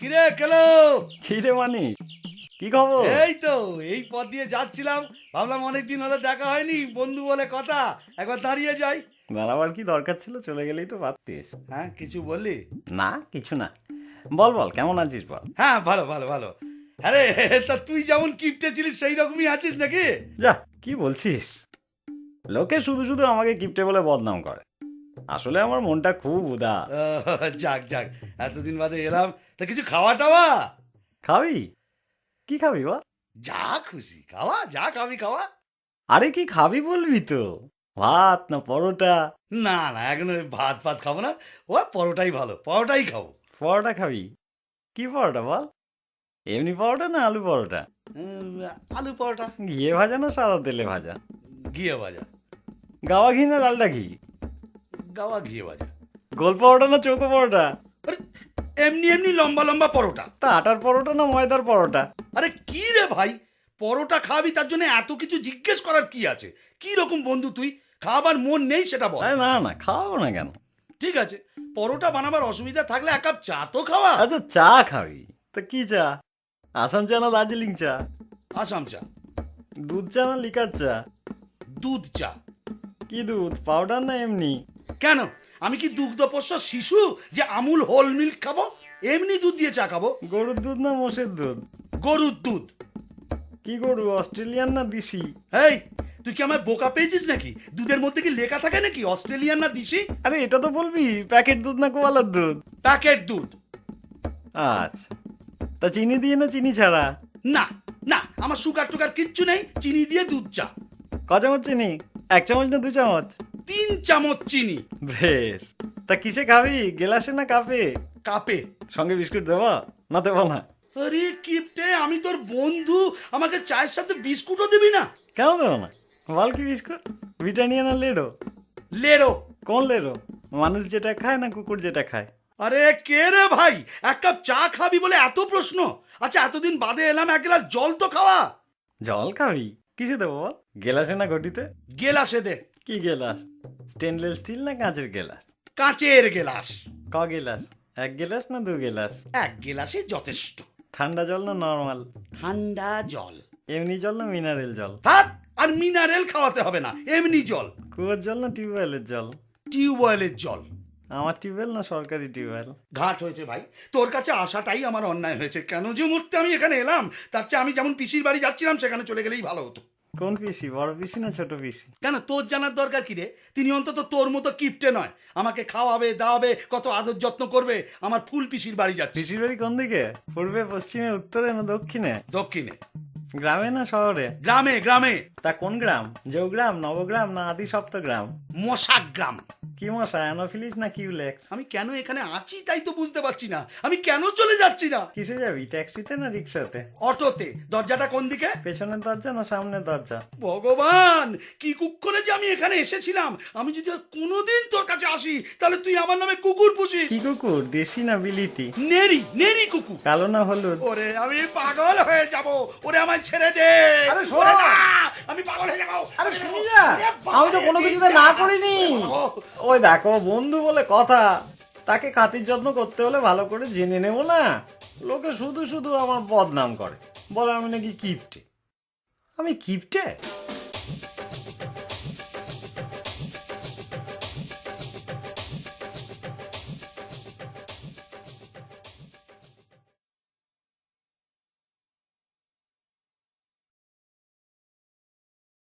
কিরে কেলো? খিদে মানি কি খবর? এই তো এই পথ দিয়ে যাচ্ছিলাম, ভাবলাম অনেকদিন হলো দেখা হয়নি, বন্ধু বলে কথা, একবার দাঁড়িয়ে যাই। দাঁড়াবার কি দরকার ছিল? চলে গেলেই তো পারতিস। হ্যাঁ, কিছু বললি? না কিছু না। বল বল কেমন আছিস বল। হ্যাঁ, ভালো ভালো ভালো। আরে তা তুই যেমন কিপটে ছিলিস সেই রকমই আছিস নাকি? যা কি বলছিস? লোকে শুধু শুধু আমাকে কিপটে বলে বদনাম করে। আসলে আমার মনটা খুব উদার। যাক যাক, এতদিন বাদে এলাম, তা কিছু খাওয়া টাওয়া? খাবি? কি খাবি বল? যা খুশি খাওয়া, যা খাবি খাওয়া। আরে কি খাবি বলবি তো? ভাত না পরোটা? না না, এখন ওই ভাত ফাত খাবো না, ও পরোটাই ভালো, পরোটাই খাবো। পরোটা খাবি? কি পরোটা বল? এমনি পরোটা না আলু পরোটা? আলু পরোটা। ঘিয়ে ভাজা না সাদা তেলে ভাজা? ঘিয়ে ভাজা। গাওয়া ঘি না ডালডা ঘি? গাওয়া ঘিয়ে ভাজা। গোল পরোটা না চৌকো পরোটা? আরে এমনি এমনি লম্বা লম্বা পরোটা। তা আটার পরোটা না ময়দার পরোটা? আরে কি রে ভাই, পরোটা খাবি তার জন্য এত কিছু জিজ্ঞেস করার কি আছে? কি রকম বন্ধু তুই? খাবার মন নেই সেটা বল। আরে না না খাওয়াবো না কেন? ঠিক আছে, পরোটা বানাবার অসুবিধা থাকলে এক কাপ চা তো খাওয়া। আচ্ছা চা খাবি তা কি চা? আসাম চা না দার্জিলিং চা? আসাম চা। দুধ চা না লিকার চা? দুধ চা। কি দুধ, পাউডার না এমনি? কেন, আমি কি দুগ্ধপোষ্য শিশু যে আমুল হোল মিল্ক খাবো? এমনি দুধ দিয়ে চা খাবো। গরুর দুধ না মোষের দুধ? গরুর দুধ। কি গরু, অস্ট্রেলিয়ান না দেশি? এই, তুই কি আমায় বোকা পেয়েছিস নাকি? দুধের মধ্যে কি লেখা থাকে নাকি অস্ট্রেলিয়ান না দিশি? আরে এটা তো বলবি প্যাকেট দুধ না কোয়ালার দুধ? প্যাকেট দুধ। আচ্ছা, তা চিনি দিয়ে না চিনি ছাড়া? না না, আমার সুগার টুগার কিচ্ছু নেই, চিনি দিয়ে দুধ চা। ক চামচ চিনি? 1 চামচ না 2 চামচ? 3 চামচ চিনি। বেশ, তা কিসে খাবি, গেলাসে না কাপে? কাপে। সঙ্গে বিস্কুট দেবো না দেবো না? আরে কিপটে, আমি তোর বন্ধু, আমাকে চায়ের সাথে বিস্কুটও দিবি না? কেন দেবো না? বল কি বিস্কুট, ব্রিটানিয়া না লেডো? লেরো। কোন লেডো, মানুষ যেটা খায় না কুকুর যেটা খায়? আরে কে রে ভাই, এক কাপ চা খাবি বলে এত প্রশ্ন? আচ্ছা, এতদিন বাদে এলাম, এক গ্লাস জল তো খাওয়া। জল খাবি? কিসে দেবো বল, গেলাসে না ঘটিতে? গেলাসে দে। কি গেলাস, স্টেনলেস স্টিল না কাঁচের গেলাস? কাঁচের গেলাস। ক গেলাস, 1 গেলাস না 2 গেলাস? এক গেলাসে যথেষ্ট। ঠান্ডা জল না নর্মাল? ঠান্ডা জল। এমনি জল না মিনারেল জল? থাক, আর মিনারেল খাওয়াতে হবে না, এমনি জল। কুয়োর জল না টিউবওয়েলের জল? টিউবওয়েলের জল। আমার টিউবওয়েল না সরকারি টিউবওয়েল? ঘাট হয়েছে ভাই, তোর কাছে আসাটাই আমার অন্যায় হয়েছে। কেন যে মুহূর্তে আমি এখানে এলাম, তার চেয়ে আমি যেমন পিসির বাড়ি যাচ্ছিলাম সেখানে চলে গেলেই ভালো হতো। কোন পিসি, বড় পিসি না ছোট পিসি? কেন, তোর জানার দরকার কি রে? তিনি অন্তত তোর মতো কিপটে নয়, আমাকে খাওয়াবে দাওয়াবে, কত আদর যত্ন করবে। আমার ফুল পিসির বাড়ি যাচ্ছি। পিসির বাড়ি কোন দিকে, পূর্বে পশ্চিমে উত্তরে না দক্ষিণে? দক্ষিণে। গ্রামে না শহরে? গ্রামে গ্রামে। তা কোন গ্রাম, জৌগ্রাম নবগ্রাম না আদি সপ্তগ্রাম? মশাক গ্রাম। কি মশা, অ্যানোফিলিস না কিউলেক্স? আমি কেন এখানে আছি তাই তো বুঝতে পারছি না, আমি কেন চলে যাচ্ছি না। কিসে যাবি, ট্যাক্সিতে না রিক্সাতে? অটোতে। দরজাটা কোন দিকে? পেছনের দরজা না সামনের দরজা? ভগবান, কি কুক্ষণে যে আমি এখানে এসেছিলাম। আমি যদি আর কোনোদিন তোর কাছে আসি, তাহলে তুই আমার নামে কুকুর পুষিস। কি কুকুর, দেশি না বিলিতি? নেরি নেরি কুকুর। কালো না হলুদ? ওরে আমি পাগল হয়ে যাব, ওরে আমায় ছেড়ে দে। আরে শোন। ওরে না, আমি পাগল হয়ে যাব। আরে শুনি না, আমি তো কোনো কিছুতে না করিনি। ওই দেখো বন্ধু বলে কথা, তাকে খাতির যত্ন করতে হলে ভালো করে জেনে নেব না? লোকে শুধু শুধু আমার বদনাম করে, বলে আমি নাকি কিপটে। আমি কিপটে?